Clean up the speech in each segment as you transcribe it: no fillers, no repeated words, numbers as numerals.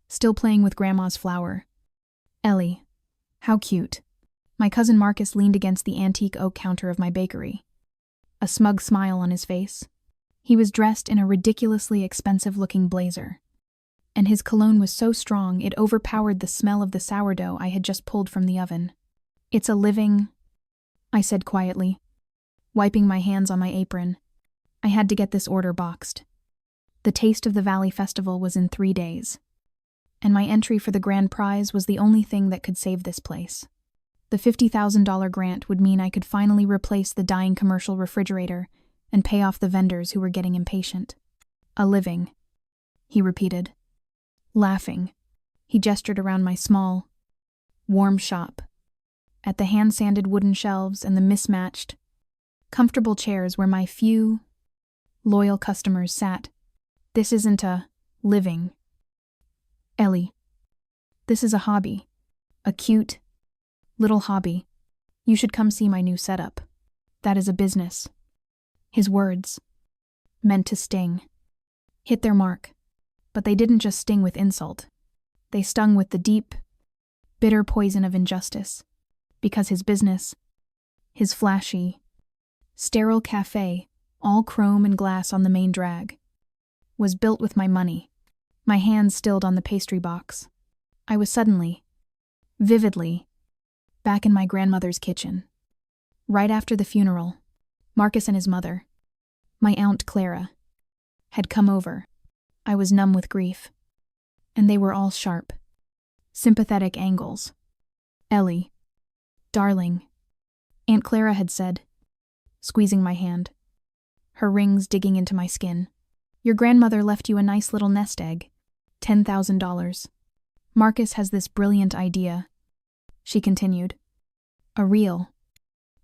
still playing with Grandma's flower. Ellie. How cute. My cousin Marcus leaned against the antique oak counter of my bakery, a smug smile on his face. He was dressed in a ridiculously expensive-looking blazer, and his cologne was so strong it overpowered the smell of the sourdough I had just pulled from the oven. "It's a living," I said quietly, wiping my hands on my apron. I had to get this order boxed. The Taste of the Valley Festival was in 3 days, and my entry for the grand prize was the only thing that could save this place. The $50,000 grant would mean I could finally replace the dying commercial refrigerator and pay off the vendors who were getting impatient. "A living," he repeated, laughing. He gestured around my small, warm shop, at the hand-sanded wooden shelves and the mismatched, comfortable chairs where my few, loyal customers sat. "This isn't a living, Ellie. This is a hobby. A cute, little hobby. You should come see my new setup. That is a business." His words, meant to sting, hit their mark, but they didn't just sting with insult. They stung with the deep, bitter poison of injustice, because his business, his flashy, sterile cafe, all chrome and glass on the main drag, was built with my money. My hands stilled on the pastry box. I was suddenly, vividly, back in my grandmother's kitchen. Right after the funeral, Marcus and his mother, my Aunt Clara, had come over. I was numb with grief, and they were all sharp, sympathetic angles. "Ellie, darling," Aunt Clara had said, squeezing my hand, her rings digging into my skin. "Your grandmother left you a nice little nest egg, $10,000. Marcus has this brilliant idea," she continued. "A real,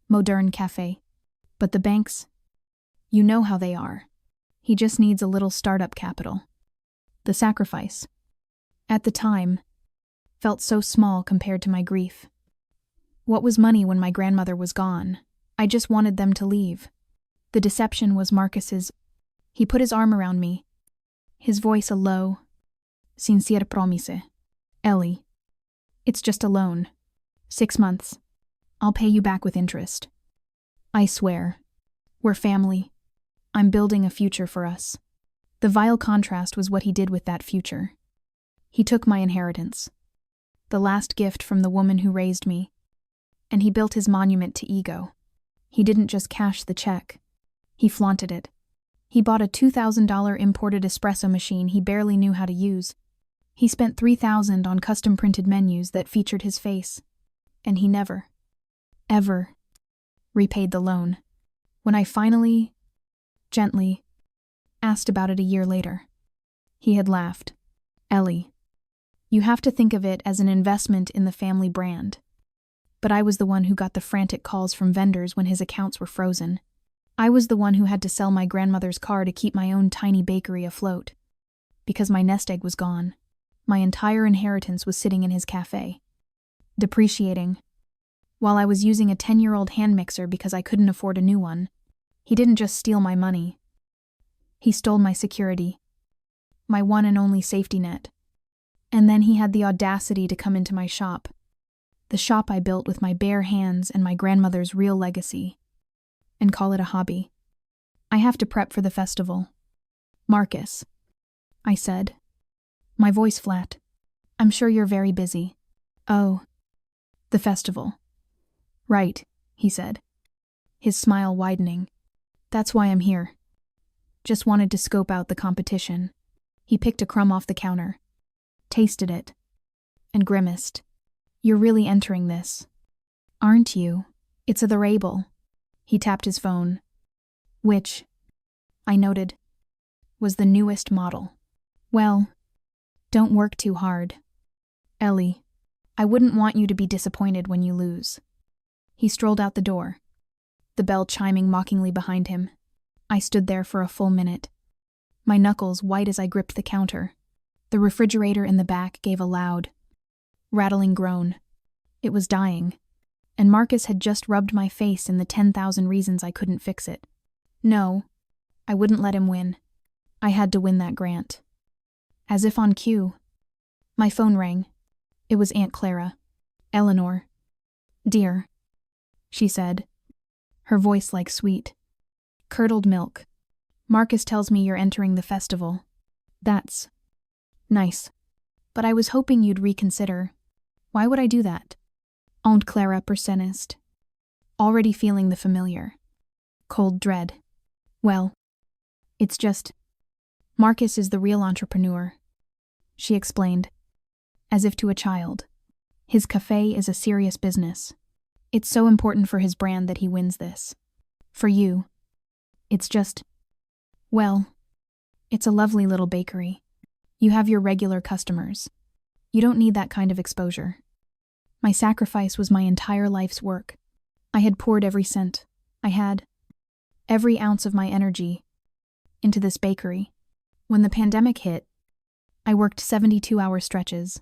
modern cafe. But the banks, you know how they are. He just needs a little startup capital." The sacrifice, at the time, felt so small compared to my grief. What was money when my grandmother was gone? I just wanted them to leave. The deception was Marcus's. He put his arm around me, his voice a low, sincere promise. "Ellie, it's just a loan. 6 months. I'll pay you back with interest. I swear. We're family. I'm building a future for us." The vile contrast was what he did with that future. He took my inheritance, the last gift from the woman who raised me, and he built his monument to ego. He didn't just cash the check. He flaunted it. He bought a $2,000 imported espresso machine he barely knew how to use. He spent $3,000 on custom-printed menus that featured his face, and he never, ever repaid the loan. When I finally, gently, asked about it a year later, he had laughed. "Ellie, you have to think of it as an investment in the family brand." But I was the one who got the frantic calls from vendors when his accounts were frozen. I was the one who had to sell my grandmother's car to keep my own tiny bakery afloat. Because my nest egg was gone, my entire inheritance was sitting in his cafe, depreciating. While I was using a 10-year-old hand mixer because I couldn't afford a new one, he didn't just steal my money. He stole my security, my one and only safety net. And then he had the audacity to come into my shop, the shop I built with my bare hands and my grandmother's real legacy, and call it a hobby. "I have to prep for the festival. Marcus," I said, my voice flat. "I'm sure you're very busy." "Oh, the festival. Right," he said, his smile widening. "That's why I'm here. Just wanted to scope out the competition." He picked a crumb off the counter, tasted it, and grimaced. "You're really entering this, aren't you? It's a the Rabel." He tapped his phone, which, I noted, was the newest model. "Well, don't work too hard. Ellie, I wouldn't want you to be disappointed when you lose." He strolled out the door, the bell chiming mockingly behind him. I stood there for a full minute, my knuckles white as I gripped the counter. The refrigerator in the back gave a loud, rattling groan. It was dying, and Marcus had just rubbed my face in the 10,000 reasons I couldn't fix it. No, I wouldn't let him win. I had to win that grant. As if on cue, My phone rang. It was Aunt Clara. "Eleanor." "Dear," she said, her voice like sweet, curdled milk. "Marcus tells me you're entering the festival. That's nice. But I was hoping you'd reconsider. Why would I do that?" Aunt Clara persenist, already feeling the familiar, cold dread. "Well, it's just, Marcus is the real entrepreneur," she explained, as if to a child. "His café is a serious business. It's so important for his brand that he wins this. For you, it's just, well, it's a lovely little bakery. You have your regular customers. You don't need that kind of exposure. My sacrifice was my entire life's work. I had poured every cent. I had every ounce of my energy into this bakery. When the pandemic hit, I worked 72-hour stretches,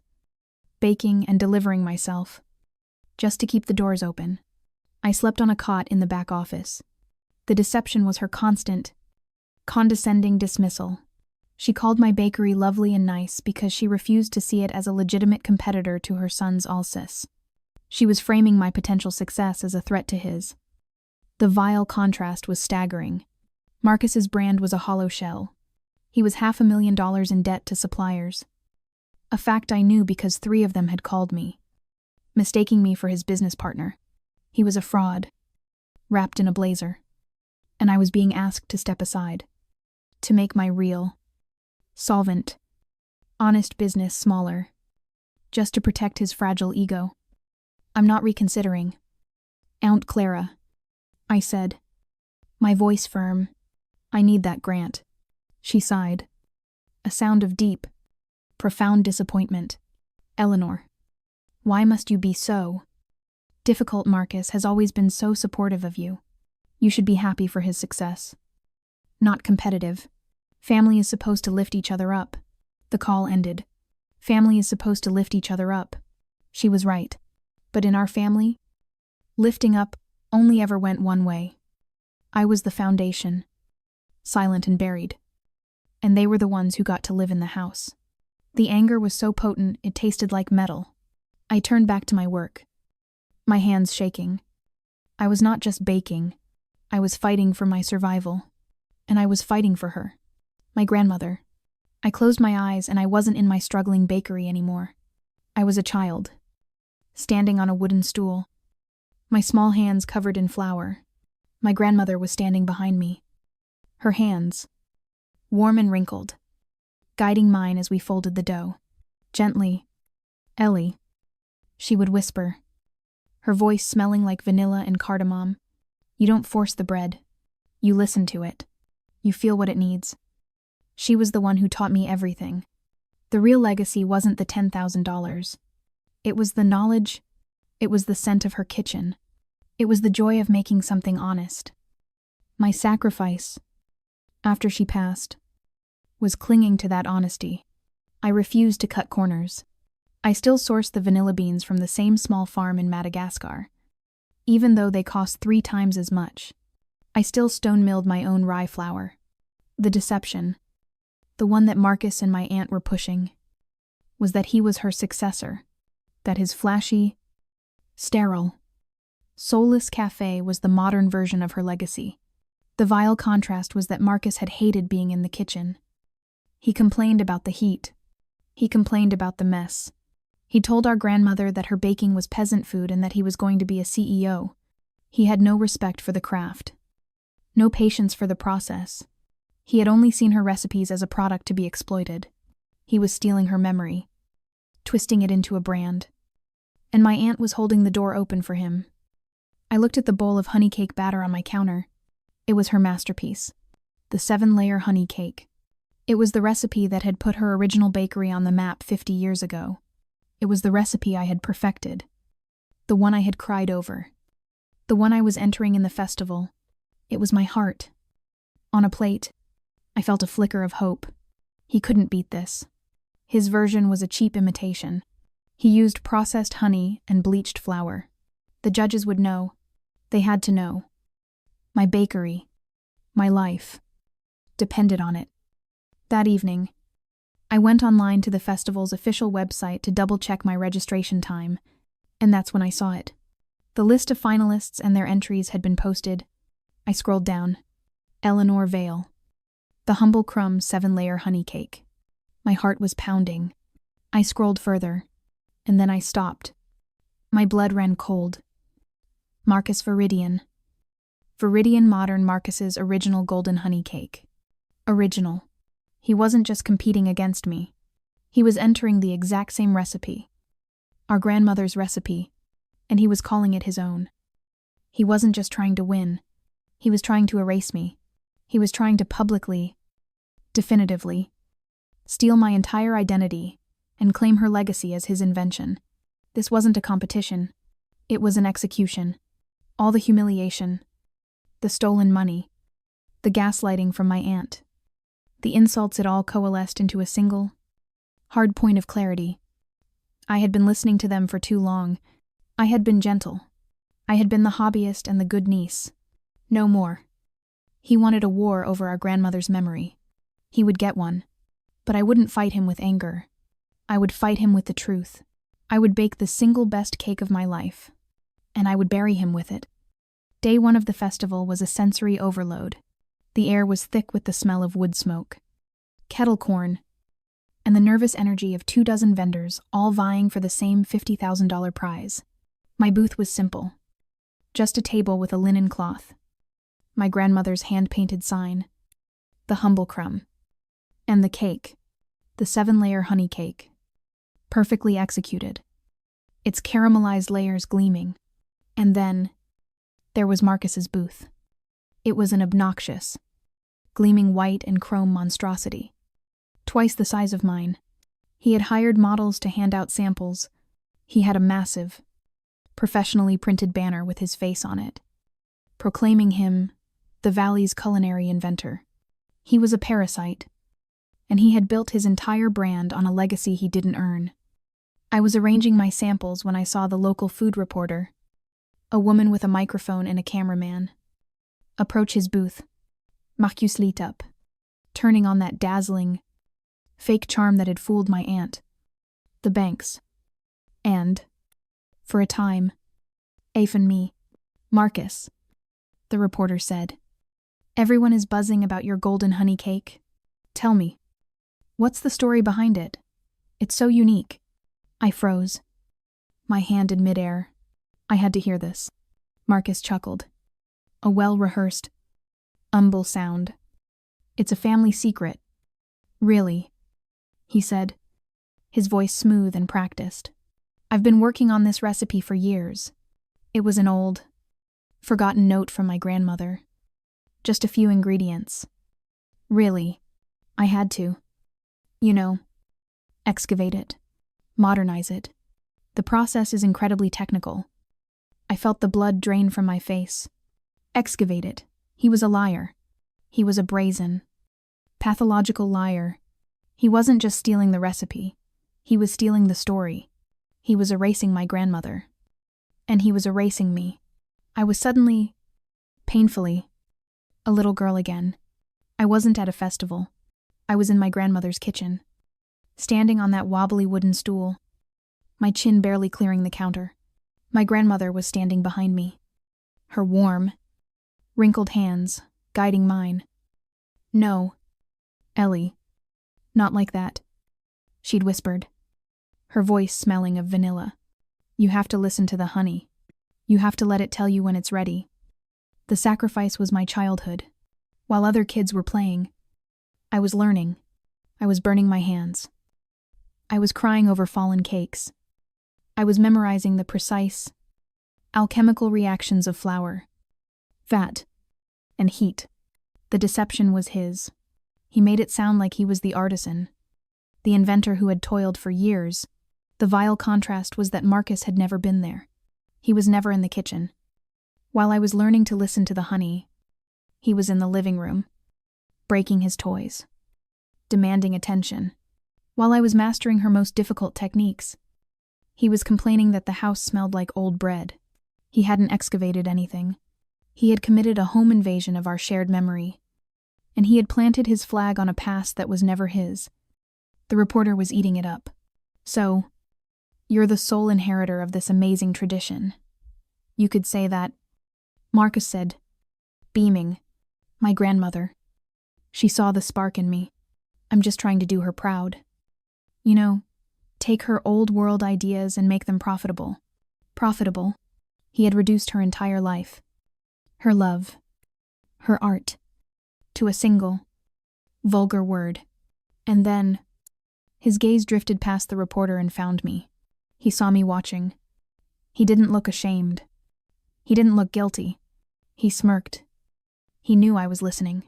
baking and delivering myself, just to keep the doors open. I slept on a cot in the back office. The deception was her constant, condescending dismissal. She called my bakery lovely and nice because she refused to see it as a legitimate competitor to her son's Alsace. She was framing my potential success as a threat to his. The vile contrast was staggering. Marcus's brand was a hollow shell. He was $500,000 in debt to suppliers. A fact I knew because 3 of them had called me, mistaking me for his business partner. He was a fraud, wrapped in a blazer, and I was being asked to step aside, to make my real, solvent, honest business smaller, just to protect his fragile ego. "I'm not reconsidering, Aunt Clara," I said, my voice firm. "I need that grant." She sighed, a sound of deep, profound disappointment. "Eleanor, why must you be so difficult? Marcus has always been so supportive of you. You should be happy for his success, not competitive. Family is supposed to lift each other up." The call ended. Family is supposed to lift each other up. She was right. But in our family, lifting up only ever went one way. I was the foundation, silent and buried. And they were the ones who got to live in the house. The anger was so potent it tasted like metal. I turned back to my work, my hands shaking. I was not just baking. I was fighting for my survival. And I was fighting for her, my grandmother. I closed my eyes and I wasn't in my struggling bakery anymore. I was a child, standing on a wooden stool, my small hands covered in flour. My grandmother was standing behind me, her hands, warm and wrinkled, guiding mine as we folded the dough. Gently, "Ellie," she would whisper, her voice smelling like vanilla and cardamom. "You don't force the bread. You listen to it. You feel what it needs." She was the one who taught me everything. The real legacy wasn't the $10,000. It was the knowledge. It was the scent of her kitchen. It was the joy of making something honest. My sacrifice, after she passed, was clinging to that honesty. I refused to cut corners. I still sourced the vanilla beans from the same small farm in Madagascar. Even though they cost 3 times as much, I still stone-milled my own rye flour. The deception, the one that Marcus and my aunt were pushing, was that he was her successor, that his flashy, sterile, soulless café was the modern version of her legacy. The vile contrast was that Marcus had hated being in the kitchen. He complained about the heat. He complained about the mess. He told our grandmother that her baking was peasant food and that he was going to be a CEO. He had no respect for the craft, no patience for the process. He had only seen her recipes as a product to be exploited. He was stealing her memory, twisting it into a brand. And my aunt was holding the door open for him. I looked at the bowl of honey cake batter on my counter. It was her masterpiece, the 7-layer honey cake. It was the recipe that had put her original bakery on the map 50 years ago. It was the recipe I had perfected, the one I had cried over, the one I was entering in the festival. It was my heart. On a plate, I felt a flicker of hope. He couldn't beat this. His version was a cheap imitation. He used processed honey and bleached flour. The judges would know. They had to know. My bakery, my life, depended on it. That evening, I went online to the festival's official website to double-check my registration time, and that's when I saw it. The list of finalists and their entries had been posted. I scrolled down. Eleanor Vale. The Humble Crumb 7-layer honey cake. My heart was pounding. I scrolled further, and then I stopped. My blood ran cold. Marcus Viridian. Viridian Modern Marcus's original golden honey cake. Original. He wasn't just competing against me. He was entering the exact same recipe. Our grandmother's recipe, and he was calling it his own. He wasn't just trying to win. He was trying to erase me. He was trying to publicly, definitively, steal my entire identity and claim her legacy as his invention. This wasn't a competition. It was an execution. All the humiliation, the stolen money, the gaslighting from my aunt, the insults, it all coalesced into a single, hard point of clarity. I had been listening to them for too long. I had been gentle. I had been the hobbyist and the good niece. No more. He wanted a war over our grandmother's memory. He would get one. But I wouldn't fight him with anger. I would fight him with the truth. I would bake the single best cake of my life. And I would bury him with it. Day 1 of the festival was a sensory overload. The air was thick with the smell of wood smoke, kettle corn, and the nervous energy of 24 vendors all vying for the same $50,000 prize. My booth was simple. Just a table with a linen cloth. My grandmother's hand-painted sign. The Humble Crumb. And the cake. The 7-layer honey cake. Perfectly executed. Its caramelized layers gleaming. And then, there was Marcus's booth. It was an obnoxious, gleaming white and chrome monstrosity. Twice the size of mine. He had hired models to hand out samples. He had a massive, professionally printed banner with his face on it, proclaiming him the Valley's culinary inventor. He was a parasite, and he had built his entire brand on a legacy he didn't earn. I was arranging my samples when I saw the local food reporter, a woman with a microphone and a cameraman, approach his booth. Marcus lit up, turning on that dazzling, fake charm that had fooled my aunt, the banks, and, for a time, even me. Marcus, the reporter said, everyone is buzzing about your golden honey cake. Tell me, what's the story behind it? It's so unique. I froze, my hand in midair. I had to hear this. Marcus chuckled. A well-rehearsed, humble sound. It's a family secret. Really, he said, his voice smooth and practiced. I've been working on this recipe for years. It was an old, forgotten note from my grandmother. Just a few ingredients. Really, I had to. You know, excavate it, modernize it. The process is incredibly technical. I felt the blood drain from my face. Excavate it. He was a liar. He was a brazen, pathological liar. He wasn't just stealing the recipe. He was stealing the story. He was erasing my grandmother. And he was erasing me. I was suddenly, painfully, a little girl again. I wasn't at a festival. I was in my grandmother's kitchen, standing on that wobbly wooden stool, my chin barely clearing the counter. My grandmother was standing behind me, her warm, wrinkled hands guiding mine. No, Ellie, not like that, she'd whispered, her voice smelling of vanilla. You have to listen to the honey. You have to let it tell you when it's ready. The sacrifice was my childhood. While other kids were playing, I was learning. I was burning my hands. I was crying over fallen cakes. I was memorizing the precise, alchemical reactions of flour, fat, and heat. The deception was his. He made it sound like he was the artisan, the inventor who had toiled for years. The vile contrast was that Marcus had never been there. He was never in the kitchen. While I was learning to listen to the honey, he was in the living room, breaking his toys, demanding attention. While I was mastering her most difficult techniques, he was complaining that the house smelled like old bread. He hadn't excavated anything. He had committed a home invasion of our shared memory, and he had planted his flag on a past that was never his. The reporter was eating it up. So, you're the sole inheritor of this amazing tradition. You could say that, Marcus said, beaming. My grandmother. She saw the spark in me. I'm just trying to do her proud. You know, take her old world ideas and make them profitable. Profitable. He had reduced her entire life. Her love. Her art. To a single, vulgar word. And then, his gaze drifted past the reporter and found me. He saw me watching. He didn't look ashamed. He didn't look guilty. He smirked. He knew I was listening.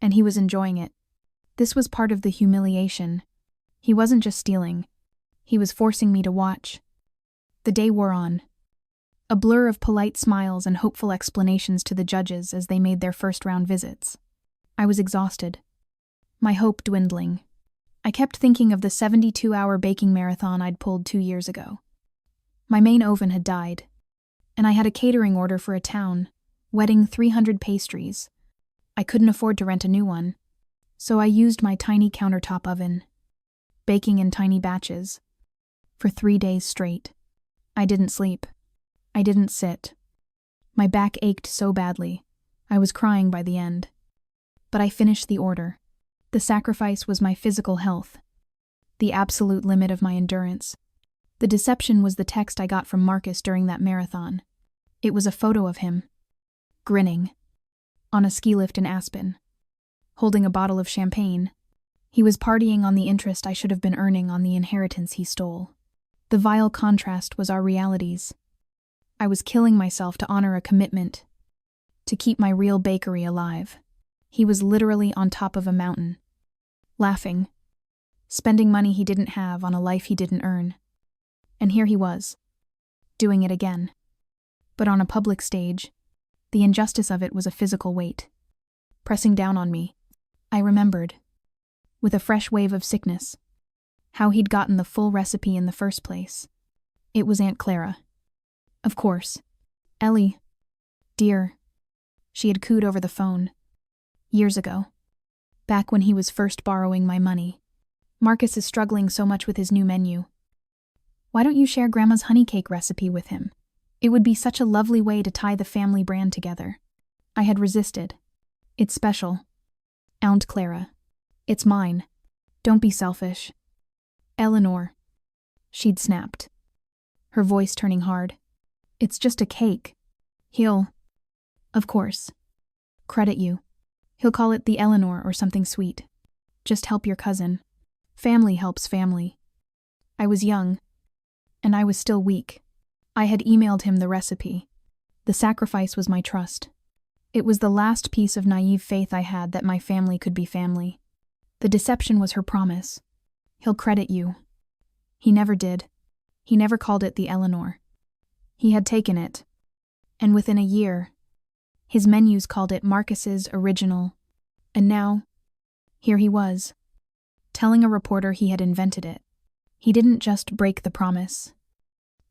And he was enjoying it. This was part of the humiliation. He wasn't just stealing. He was forcing me to watch. The day wore on. A blur of polite smiles and hopeful explanations to the judges as they made their first-round visits. I was exhausted. My hope dwindling. I kept thinking of the 72-hour baking marathon I'd pulled 2 years ago. My main oven had died, and I had a catering order for a town, wedding 300 pastries. I couldn't afford to rent a new one, so I used my tiny countertop oven, baking in tiny batches. For 3 days straight. I didn't sleep. I didn't sit. My back ached so badly. I was crying by the end. But I finished the order. The sacrifice was my physical health, the absolute limit of my endurance. The deception was the text I got from Marcus during that marathon. It was a photo of him, grinning, on a ski lift in Aspen, holding a bottle of champagne. He was partying on the interest I should have been earning on the inheritance he stole. The vile contrast was our realities. I was killing myself to honor a commitment, to keep my real bakery alive. He was literally on top of a mountain, laughing, spending money he didn't have on a life he didn't earn. And here he was, doing it again. But on a public stage, the injustice of it was a physical weight, pressing down on me. I remembered, with a fresh wave of sickness, how he'd gotten the full recipe in the first place. It was Aunt Clara. Of course. Ellie. Dear. She had cooed over the phone. Years ago. Back when he was first borrowing my money. Marcus is struggling so much with his new menu. Why don't you share Grandma's honey cake recipe with him? It would be such a lovely way to tie the family brand together. I had resisted. It's special. Aunt Clara. It's mine. Don't be selfish. Eleanor. She'd snapped, her voice turning hard. It's just a cake. He'll, of course, credit you. He'll call it the Eleanor or something sweet. Just help your cousin. Family helps family. I was young, and I was still weak. I had emailed him the recipe. The sacrifice was my trust. It was the last piece of naive faith I had that my family could be family. The deception was her promise. He'll credit you. He never did. He never called it the Eleanor. He had taken it, and within a year, his menus called it Marcus's Original, and now, here he was, telling a reporter he had invented it. He didn't just break the promise.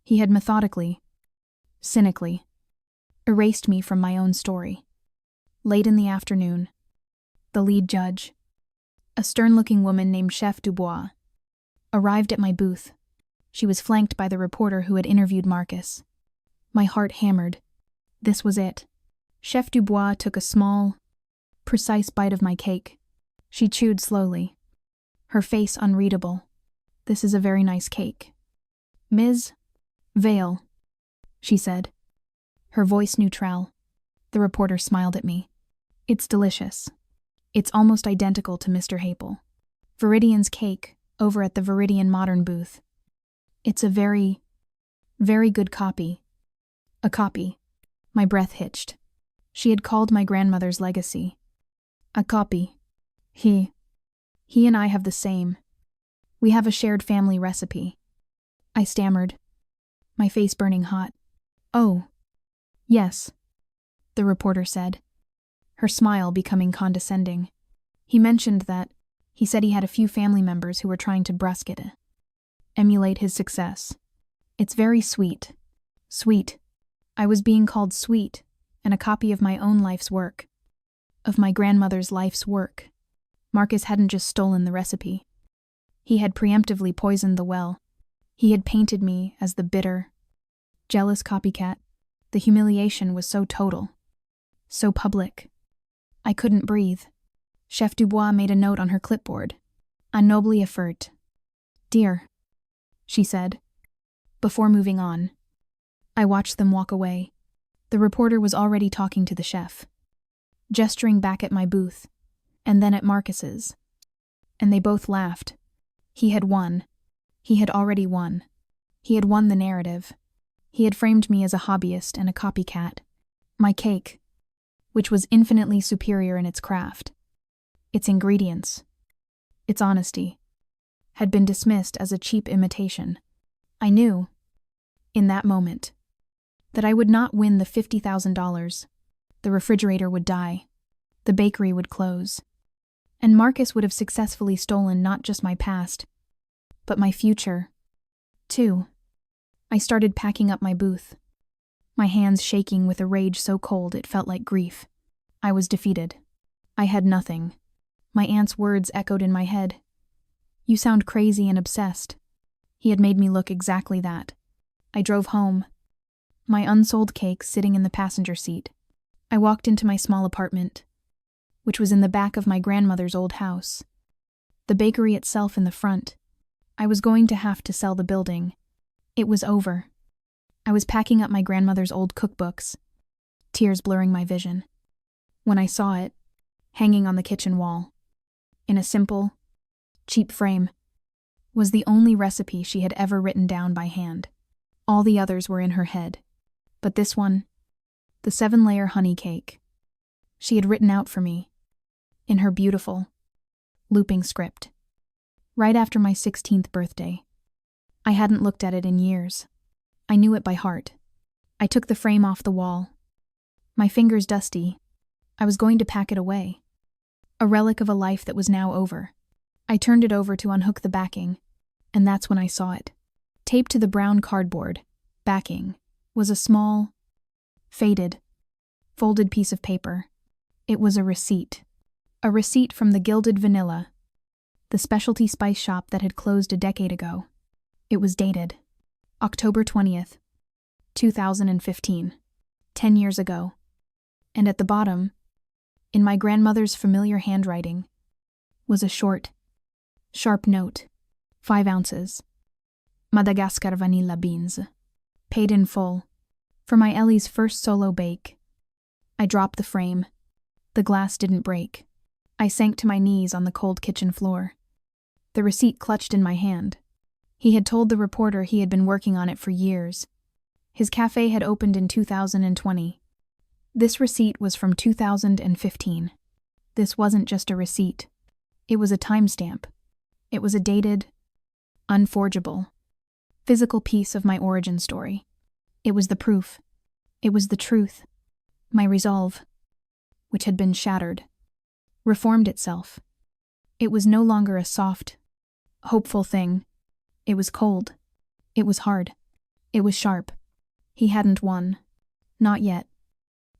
He had methodically, cynically, erased me from my own story. Late in the afternoon, the lead judge, a stern-looking woman named Chef Dubois, arrived at my booth. She was flanked by the reporter who had interviewed Marcus. My heart hammered. This was it. Chef Dubois took a small, precise bite of my cake. She chewed slowly, her face unreadable. This is a very nice cake. Ms. Vale, she said, her voice neutral. The reporter smiled at me. It's delicious. It's almost identical to Mr. Haple. Viridian's cake, over at the Viridian Modern booth. It's a very, very good copy. A copy. My breath hitched. She had called my grandmother's legacy. A copy. He and I have the same. We have a shared family recipe. I stammered, my face burning hot. Oh, yes, the reporter said, her smile becoming condescending. He mentioned that he said he had a few family members who were trying to brusque it, emulate his success. It's very sweet. Sweet. I was being called sweet, and a copy of my own life's work. Of my grandmother's life's work. Marcus hadn't just stolen the recipe. He had preemptively poisoned the well. He had painted me as the bitter, jealous copycat. The humiliation was so total, so public. I couldn't breathe. Chef Dubois made a note on her clipboard. "Un noble effort." "Dear," she said, before moving on. I watched them walk away. The reporter was already talking to the chef, gesturing back at my booth, and then at Marcus's. And they both laughed. He had won. He had already won. He had won the narrative. He had framed me as a hobbyist and a copycat. My cake, which was infinitely superior in its craft, its ingredients, its honesty, had been dismissed as a cheap imitation. I knew, in that moment, that I would not win the $50,000. The refrigerator would die. The bakery would close. And Marcus would have successfully stolen not just my past, but my future, too. I started packing up my booth, my hands shaking with a rage so cold it felt like grief. I was defeated. I had nothing. My aunt's words echoed in my head. "You sound crazy and obsessed." He had made me look exactly that. I drove home, my unsold cake sitting in the passenger seat. I walked into my small apartment, which was in the back of my grandmother's old house, the bakery itself in the front. I was going to have to sell the building. It was over. I was packing up my grandmother's old cookbooks, tears blurring my vision, when I saw it, hanging on the kitchen wall, in a simple, cheap frame, was the only recipe she had ever written down by hand. All the others were in her head, but this one, the 7-layer honey cake, she had written out for me, in her beautiful, looping script, right after my 16th birthday. I hadn't looked at it in years. I knew it by heart. I took the frame off the wall. My fingers dusty. I was going to pack it away. A relic of a life that was now over. I turned it over to unhook the backing, and that's when I saw it. Taped to the brown cardboard backing was a small, faded, folded piece of paper. It was a receipt. A receipt from the Gilded Vanilla, the specialty spice shop that had closed a decade ago. It was dated October 20th, 2015, 10 years ago. And at the bottom, in my grandmother's familiar handwriting, was a short, sharp note, 5 ounces. Madagascar vanilla beans. Paid in full. For my Ellie's first solo bake. I dropped the frame. The glass didn't break. I sank to my knees on the cold kitchen floor. The receipt clutched in my hand. He had told the reporter he had been working on it for years. His cafe had opened in 2020. This receipt was from 2015. This wasn't just a receipt. It was a timestamp. It was a dated, unforgeable, physical piece of my origin story. It was the proof. It was the truth. My resolve, which had been shattered, reformed itself. It was no longer a soft, hopeful thing. It was cold. It was hard. It was sharp. He hadn't won. Not yet.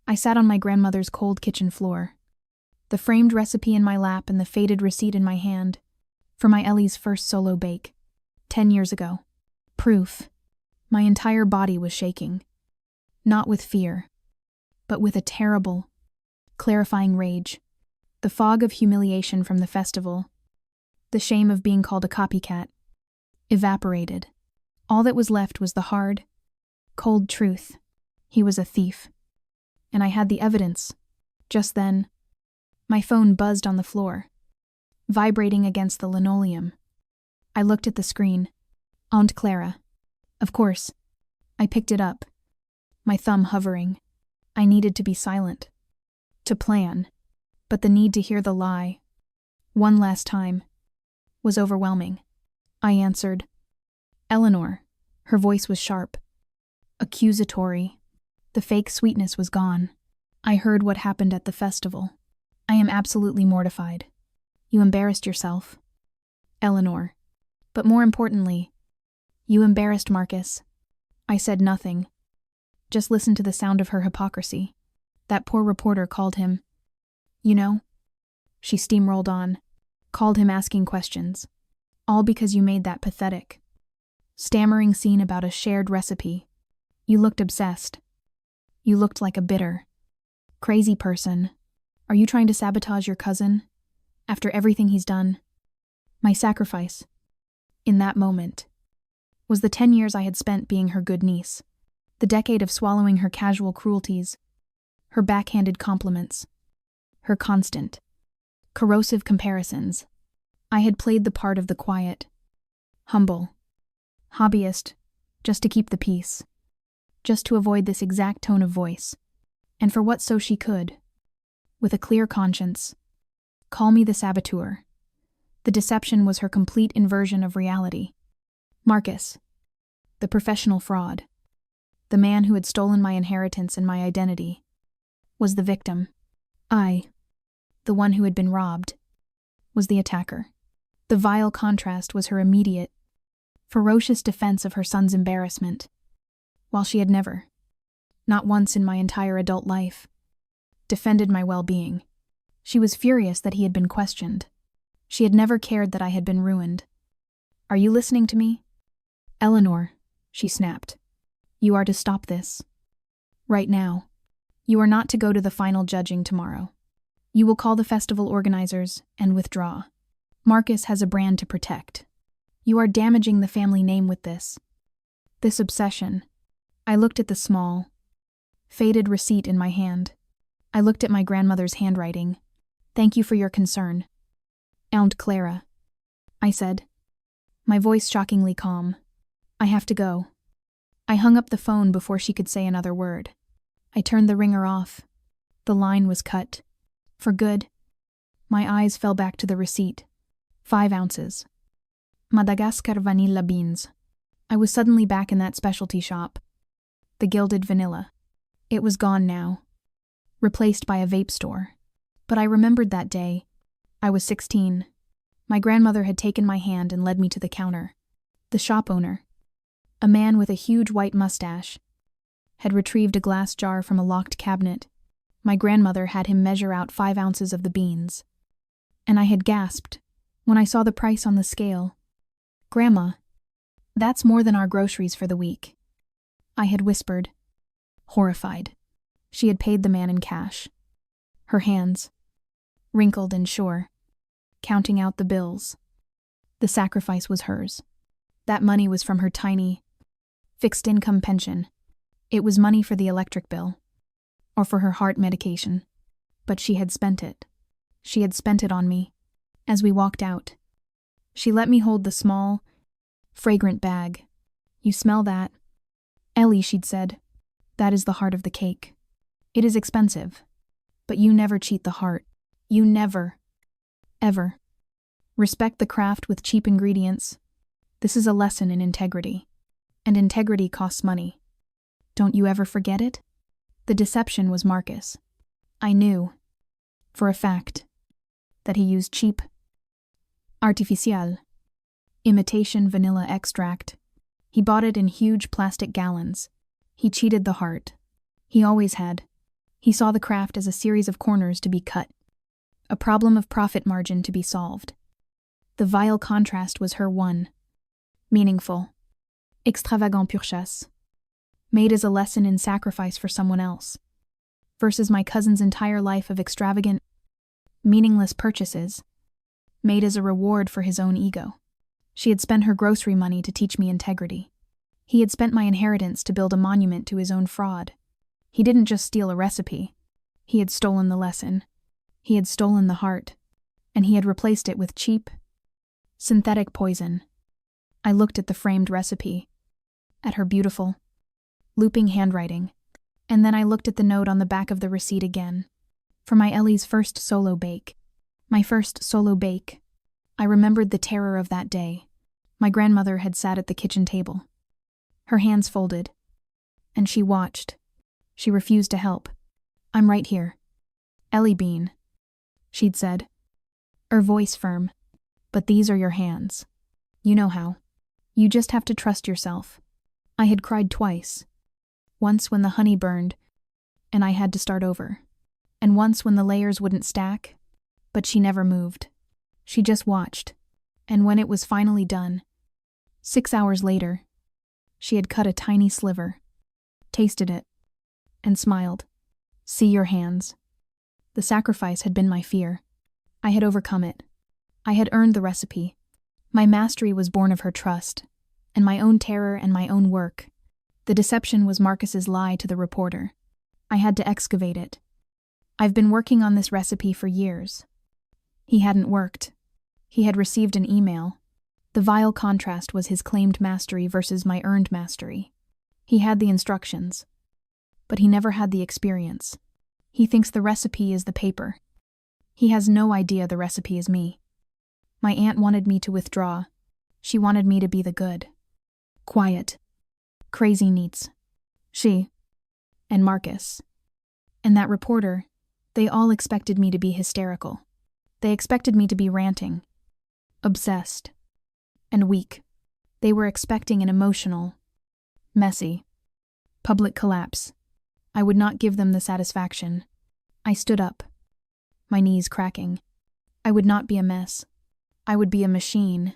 I sat on my grandmother's cold kitchen floor, the framed recipe in my lap and the faded receipt in my hand, for my Ellie's first solo bake, 10 years ago. Proof. My entire body was shaking. Not with fear, but with a terrible, clarifying rage. The fog of humiliation from the festival, the shame of being called a copycat, evaporated. All that was left was the hard, cold truth. He was a thief. And I had the evidence. Just then, my phone buzzed on the floor, vibrating against the linoleum. I looked at the screen. Aunt Clara. Of course. I picked it up, my thumb hovering. I needed to be silent, to plan, but the need to hear the lie, one last time, was overwhelming. I answered. Eleanor. Her voice was sharp, accusatory. The fake sweetness was gone. I heard what happened at the festival. I am absolutely mortified. You embarrassed yourself, Eleanor. But more importantly, you embarrassed Marcus. I said nothing. Just listened to the sound of her hypocrisy. That poor reporter called him. You know? She steamrolled on. Called him asking questions. All because you made that pathetic, stammering scene about a shared recipe. You looked obsessed. You looked like a bitter, crazy person. Are you trying to sabotage your cousin? After everything he's done? My sacrifice, in that moment, was the 10 years I had spent being her good niece. The decade of swallowing her casual cruelties, her backhanded compliments, her constant, corrosive comparisons. I had played the part of the quiet, humble, hobbyist, just to keep the peace, just to avoid this exact tone of voice, and for what so she could, with a clear conscience, call me the saboteur. The deception was her complete inversion of reality. Marcus, the professional fraud, the man who had stolen my inheritance and my identity, was the victim. I, the one who had been robbed, was the attacker. The vile contrast was her immediate, ferocious defense of her son's embarrassment, while she had never, not once in my entire adult life, defended my well-being. She was furious that he had been questioned. She had never cared that I had been ruined. Are you listening to me? Eleanor, she snapped. You are to stop this. Right now. You are not to go to the final judging tomorrow. You will call the festival organizers and withdraw. Marcus has a brand to protect. You are damaging the family name with this. This obsession. I looked at the small, faded receipt in my hand. I looked at my grandmother's handwriting. Thank you for your concern. Aunt Clara, I said, my voice shockingly calm. I have to go. I hung up the phone before she could say another word. I turned the ringer off. The line was cut. For good. My eyes fell back to the receipt. 5 ounces. Madagascar vanilla beans. I was suddenly back in that specialty shop. The gilded vanilla. It was gone now. Replaced by a vape store. But I remembered that day. I was 16. My grandmother had taken my hand and led me to the counter. The shop owner, a man with a huge white mustache, had retrieved a glass jar from a locked cabinet. My grandmother had him measure out 5 ounces of the beans. And I had gasped when I saw the price on the scale. Grandma, that's more than our groceries for the week. I had whispered, horrified. She had paid the man in cash. Her hands, wrinkled and sure, counting out the bills. The sacrifice was hers. That money was from her tiny, fixed-income pension. It was money for the electric bill, or for her heart medication. But she had spent it. She had spent it on me. As we walked out, she let me hold the small, fragrant bag. You smell that? Ellie, she'd said, that is the heart of the cake. It is expensive, but you never cheat the heart. You never, ever, respect the craft with cheap ingredients. This is a lesson in integrity, and integrity costs money. Don't you ever forget it? The deception was Marcus. I knew, for a fact, that he used cheap, artificial, imitation vanilla extract. He bought it in huge plastic gallons. He cheated the heart. He always had. He saw the craft as a series of corners to be cut, a problem of profit margin to be solved. The vile contrast was her one, meaningful, extravagant purchase, made as a lesson in sacrifice for someone else, versus my cousin's entire life of extravagant, meaningless purchases, made as a reward for his own ego. She had spent her grocery money to teach me integrity. He had spent my inheritance to build a monument to his own fraud. He didn't just steal a recipe. He had stolen the lesson. He had stolen the heart, and he had replaced it with cheap, synthetic poison. I looked at the framed recipe, at her beautiful, looping handwriting, and then I looked at the note on the back of the receipt again. For my Ellie's first solo bake. My first solo bake. I remembered the terror of that day. My grandmother had sat at the kitchen table, her hands folded, and she watched. She refused to help. I'm right here. Ellie Bean, she'd said, her voice firm. But these are your hands. You know how. You just have to trust yourself. I had cried twice. Once when the honey burned, and I had to start over. And once when the layers wouldn't stack, but she never moved. She just watched. And when it was finally done, 6 hours later, she had cut a tiny sliver, tasted it, and smiled. See your hands. The sacrifice had been my fear. I had overcome it. I had earned the recipe. My mastery was born of her trust, and my own terror and my own work. The deception was Marcus's lie to the reporter. I had to excavate it. I've been working on this recipe for years. He hadn't worked. He had received an email. The vile contrast was his claimed mastery versus my earned mastery. He had the instructions, but he never had the experience. He thinks the recipe is the paper. He has no idea the recipe is me. My aunt wanted me to withdraw. She wanted me to be the good, quiet, crazy neats. She and Marcus and that reporter, they all expected me to be hysterical. They expected me to be ranting, obsessed, and weak. They were expecting an emotional, messy, public collapse. I would not give them the satisfaction. I stood up, my knees cracking. I would not be a mess. I would be a machine.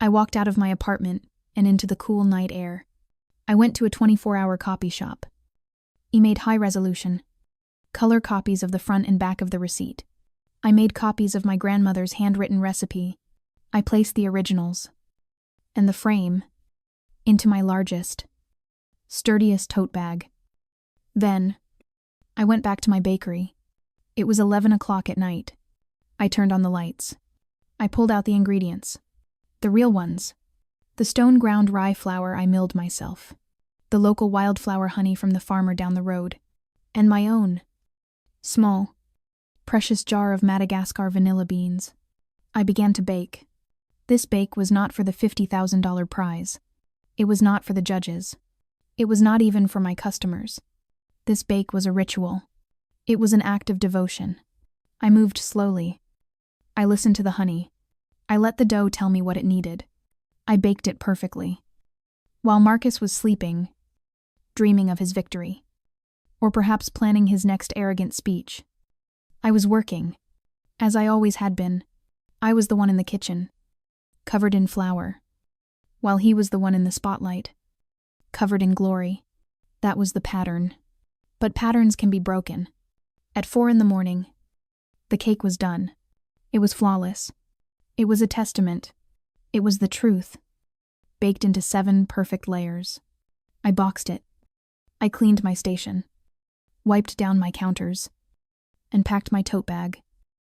I walked out of my apartment and into the cool night air. I went to a 24-hour copy shop. I made high-resolution, color copies of the front and back of the receipt. I made copies of my grandmother's handwritten recipe. I placed the originals and the frame into my largest, sturdiest tote bag. Then, I went back to my bakery. It was 11 o'clock at night. I turned on the lights. I pulled out the ingredients. The real ones. The stone-ground rye flour I milled myself. The local wildflower honey from the farmer down the road. And my own, small, precious jar of Madagascar vanilla beans. I began to bake. This bake was not for the $50,000 prize. It was not for the judges. It was not even for my customers. This bake was a ritual. It was an act of devotion. I moved slowly. I listened to the honey. I let the dough tell me what it needed. I baked it perfectly. While Marcus was sleeping, dreaming of his victory, or perhaps planning his next arrogant speech, I was working, as I always had been. I was the one in the kitchen, covered in flour, while he was the one in the spotlight, covered in glory. That was the pattern. But patterns can be broken. At 4 a.m, the cake was done. It was flawless. It was a testament. It was the truth, baked into 7 perfect layers. I boxed it. I cleaned my station, wiped down my counters, and packed my tote bag.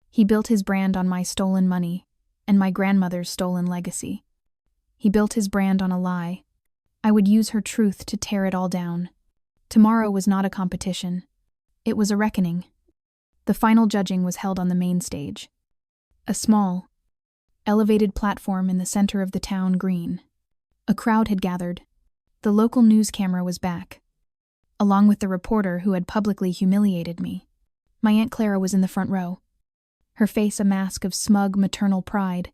He built his brand on my stolen money and my grandmother's stolen legacy. He built his brand on a lie. I would use her truth to tear it all down. Tomorrow was not a competition. It was a reckoning. The final judging was held on the main stage. A small, elevated platform in the center of the town green. A crowd had gathered. The local news camera was back, along with the reporter who had publicly humiliated me. My Aunt Clara was in the front row, her face a mask of smug maternal pride.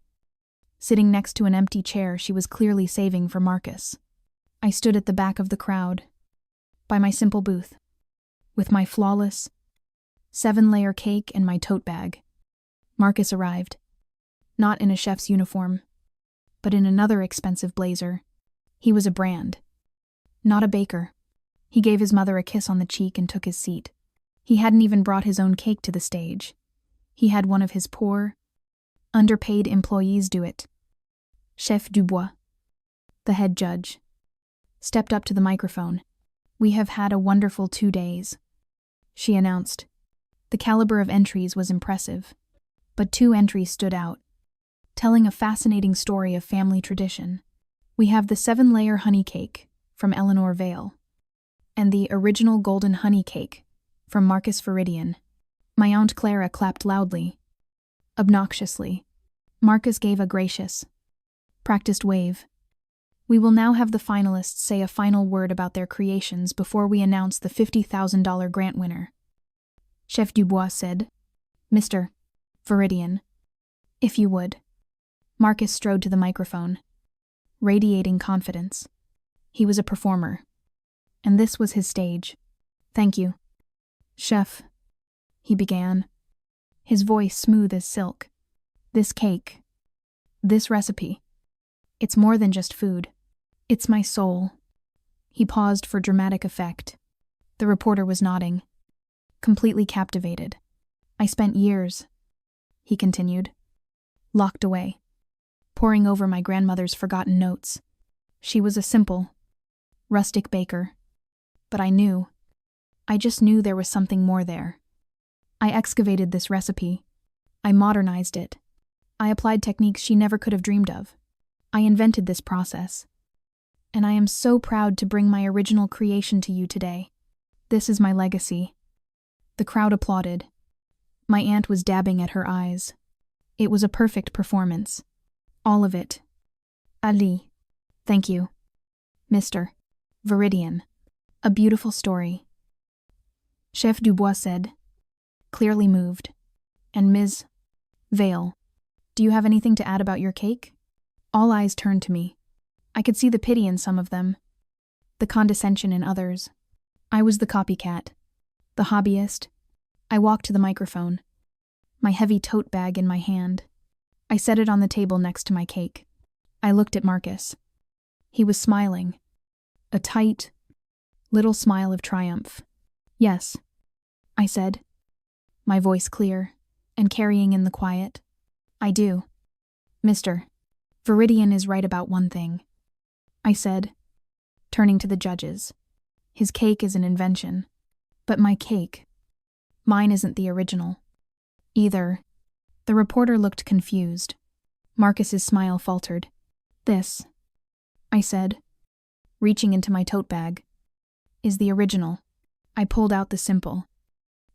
Sitting next to an empty chair she was clearly saving for Marcus. I stood at the back of the crowd, by my simple booth, with my flawless 7-layer cake and my tote bag. Marcus arrived, not in a chef's uniform, but in another expensive blazer. He was a brand, not a baker. He gave his mother a kiss on the cheek and took his seat. He hadn't even brought his own cake to the stage. He had one of his poor, underpaid employees do it. Chef Dubois, the head judge, stepped up to the microphone. "We have had a wonderful 2 days," she announced. The caliber of entries was impressive, but 2 entries stood out, telling a fascinating story of family tradition. We have the 7-layer honey cake from Eleanor Vale, and the original golden honey cake from Marcus Viridian. My Aunt Clara clapped loudly, obnoxiously. Marcus gave a gracious, practiced wave. We will now have the finalists say a final word about their creations before we announce the $50,000 grant winner. Chef Dubois said, "Mr. Viridian, if you would." Marcus strode to the microphone, radiating confidence. He was a performer, and this was his stage. "Thank you, Chef," he began, his voice smooth as silk. "This cake, This recipe. It's more than just food. It's my soul. He paused for dramatic effect. The reporter was nodding, completely captivated. I spent years, he continued, locked away, poring over my grandmother's forgotten notes. She was a simple, rustic baker. But I just knew there was something more there. I excavated this recipe. I modernized it. I applied techniques she never could have dreamed of. I invented this process. And I am so proud to bring my original creation to you today. This is my legacy. The crowd applauded. My aunt was dabbing at her eyes. It was a perfect performance. All of it. Ali. Thank you. Mr. Viridian. A beautiful story. Chef Dubois said, clearly moved. And Ms. Vale, do you have anything to add about your cake? All eyes turned to me. I could see the pity in some of them, the condescension in others. I was the copycat, the hobbyist. I walked to the microphone, my heavy tote bag in my hand. I set it on the table next to my cake. I looked at Marcus. He was smiling, a tight, little smile of triumph. Yes, I said, my voice clear and carrying in the quiet. I do. Mr. Viridian is right about one thing, I said, turning to the judges. His cake is an invention, but my cake, mine isn't the original. Either. The reporter looked confused. Marcus's smile faltered. This, I said, reaching into my tote bag, is the original. I pulled out the simple,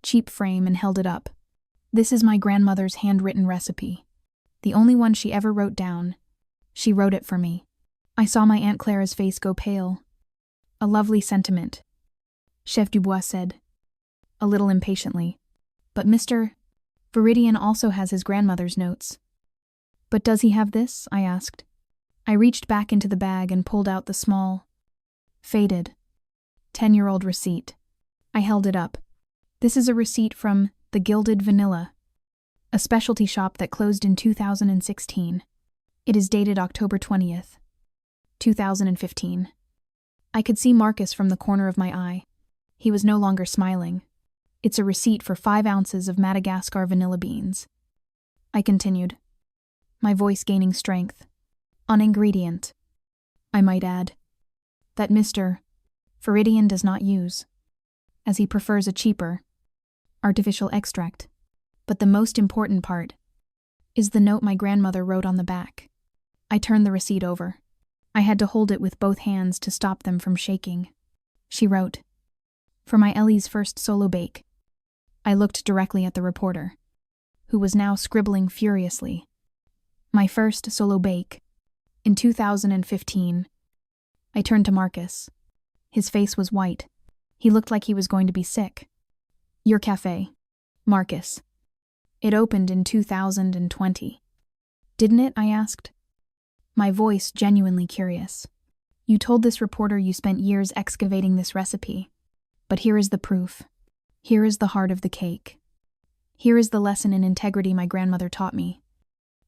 cheap frame and held it up. This is my grandmother's handwritten recipe. The only one she ever wrote down. She wrote it for me. I saw my Aunt Clara's face go pale. A lovely sentiment, Chef Dubois said, a little impatiently. But Mr. Viridian also has his grandmother's notes. But does he have this? I asked. I reached back into the bag and pulled out the small, faded, 10-year-old receipt. I held it up. This is a receipt from the Gilded Vanilla, a specialty shop that closed in 2016. It is dated October 20th, 2015. I could see Marcus from the corner of my eye. He was no longer smiling. It's a receipt for 5 ounces of Madagascar vanilla beans. I continued, my voice gaining strength. On ingredient, I might add, that Mr. Viridian does not use, as he prefers a cheaper, artificial extract. But the most important part is the note my grandmother wrote on the back. I turned the receipt over. I had to hold it with both hands to stop them from shaking. She wrote, for my Ellie's first solo bake. I looked directly at the reporter, who was now scribbling furiously. My first solo bake. In 2015. I turned to Marcus. His face was white. He looked like he was going to be sick. Your cafe, Marcus. It opened in 2020. Didn't it? I asked, my voice genuinely curious. You told this reporter you spent years excavating this recipe. But here is the proof. Here is the heart of the cake. Here is the lesson in integrity my grandmother taught me.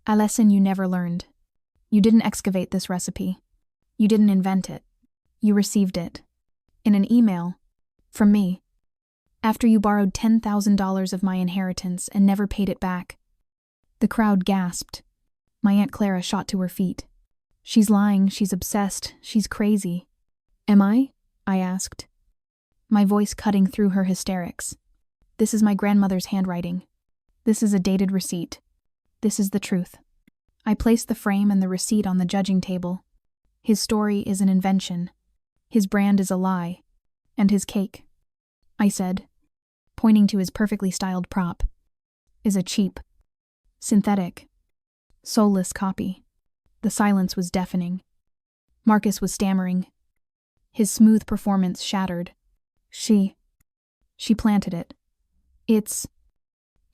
A lesson you never learned. You didn't excavate this recipe. You didn't invent it. You received it. In an email. From me. After you borrowed $10,000 of my inheritance and never paid it back. The crowd gasped. My Aunt Clara shot to her feet. She's lying, she's obsessed, she's crazy. Am I? I asked, my voice cutting through her hysterics. This is my grandmother's handwriting. This is a dated receipt. This is the truth. I placed the frame and the receipt on the judging table. His story is an invention. His brand is a lie. And his cake, I said, pointing to his perfectly styled prop, is a cheap, synthetic, soulless copy. The silence was deafening. Marcus was stammering. His smooth performance shattered. She planted it. It's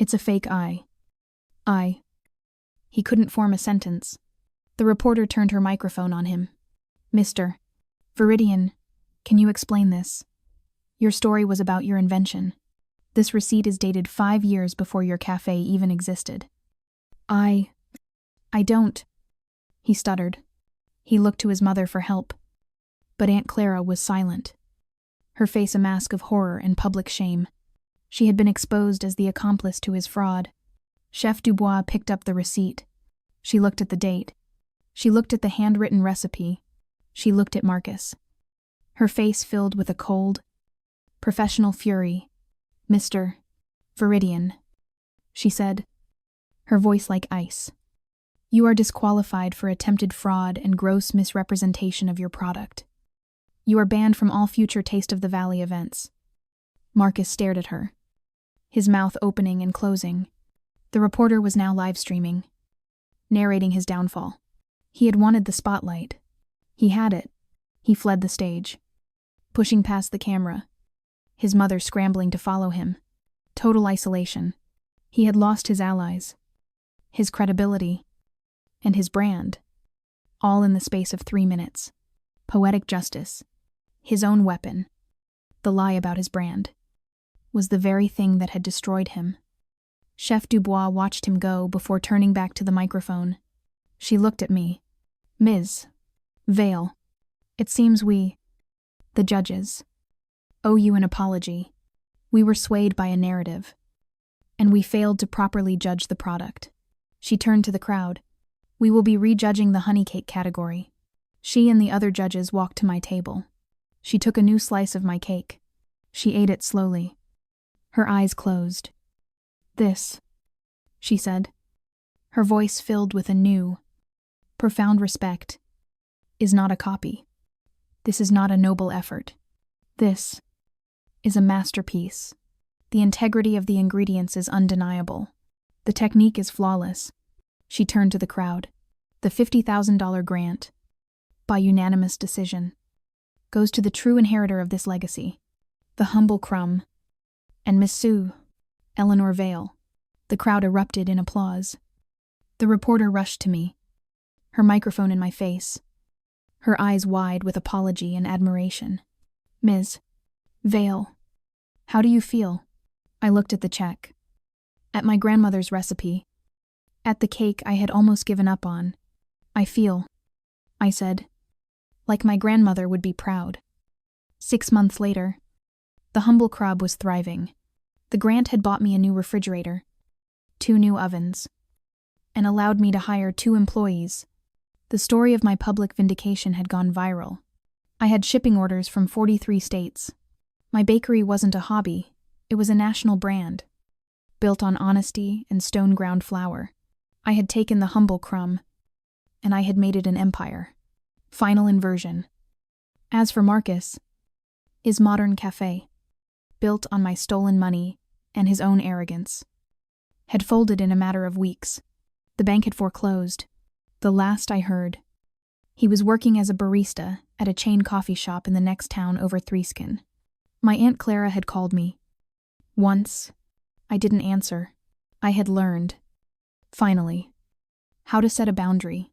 a fake eye. He couldn't form a sentence. The reporter turned her microphone on him. Mr. Viridian, can you explain this? Your story was about your invention. This receipt is dated 5 years before your cafe even existed. I don't. he stuttered. He looked to his mother for help. But Aunt Clara was silent, her face a mask of horror and public shame. She had been exposed as the accomplice to his fraud. Chef Dubois picked up the receipt. She looked at the date. She looked at the handwritten recipe. She looked at Marcus. Her face filled with a cold, professional fury. "Mr. Viridian," she said, her voice like ice. "You are disqualified for attempted fraud and gross misrepresentation of your product. You are banned from all future Taste of the Valley events." Marcus stared at her, his mouth opening and closing. The reporter was now live streaming, narrating his downfall. He had wanted the spotlight. He had it. He fled the stage, pushing past the camera, his mother scrambling to follow him. Total isolation. He had lost his allies, his credibility, and his brand, all in the space of 3 minutes. Poetic justice, his own weapon, the lie about his brand, was the very thing that had destroyed him. Chef Dubois watched him go before turning back to the microphone. She looked at me. "Ms. Vale, it seems we, the judges, owe you an apology. We were swayed by a narrative, and we failed to properly judge the product." She turned to the crowd. "We will be rejudging the honey cake category." She and the other judges walked to my table. She took a new slice of my cake. She ate it slowly. Her eyes closed. "This," she said, her voice filled with a new, profound respect, "is not a copy. This is not a noble effort. This is a masterpiece. The integrity of the ingredients is undeniable. The technique is flawless." She turned to the crowd. "The $50,000 grant, by unanimous decision, goes to the true inheritor of this legacy, the humble crumb, and Miss Sue, Eleanor Vale." The crowd erupted in applause. The reporter rushed to me, her microphone in my face, her eyes wide with apology and admiration. "Ms. Vale, how do you feel?" I looked at the check, at my grandmother's recipe, at the cake I had almost given up on. "I feel," I said, "like my grandmother would be proud." 6 months later, the humble crab was thriving. The grant had bought me a new refrigerator, 2 new ovens, and allowed me to hire 2 employees. The story of my public vindication had gone viral. I had shipping orders from 43 states. My bakery wasn't a hobby, it was a national brand, built on honesty and stone-ground flour. I had taken the humble crumb, and I had made it an empire. Final inversion. As for Marcus, his modern café, built on my stolen money and his own arrogance, had folded in a matter of weeks. The bank had foreclosed. The last I heard, he was working as a barista at a chain coffee shop in the next town over Threeskin. My Aunt Clara had called me. Once, I didn't answer. I had learned, finally, how to set a boundary.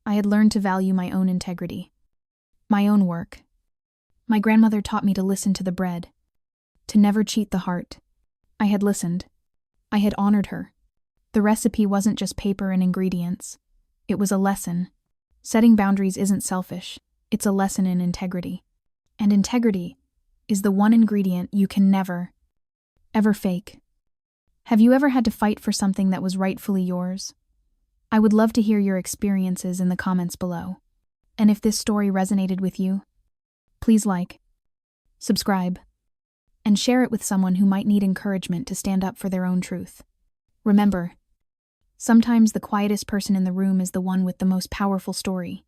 I had learned to value my own integrity, my own work. My grandmother taught me to listen to the bread, to never cheat the heart. I had listened. I had honored her. The recipe wasn't just paper and ingredients. It was a lesson. Setting boundaries isn't selfish. It's a lesson in integrity. And integrity is the one ingredient you can never, ever fake. Have you ever had to fight for something that was rightfully yours? I would love to hear your experiences in the comments below. And if this story resonated with you, please like, subscribe, and share it with someone who might need encouragement to stand up for their own truth. Remember, sometimes the quietest person in the room is the one with the most powerful story.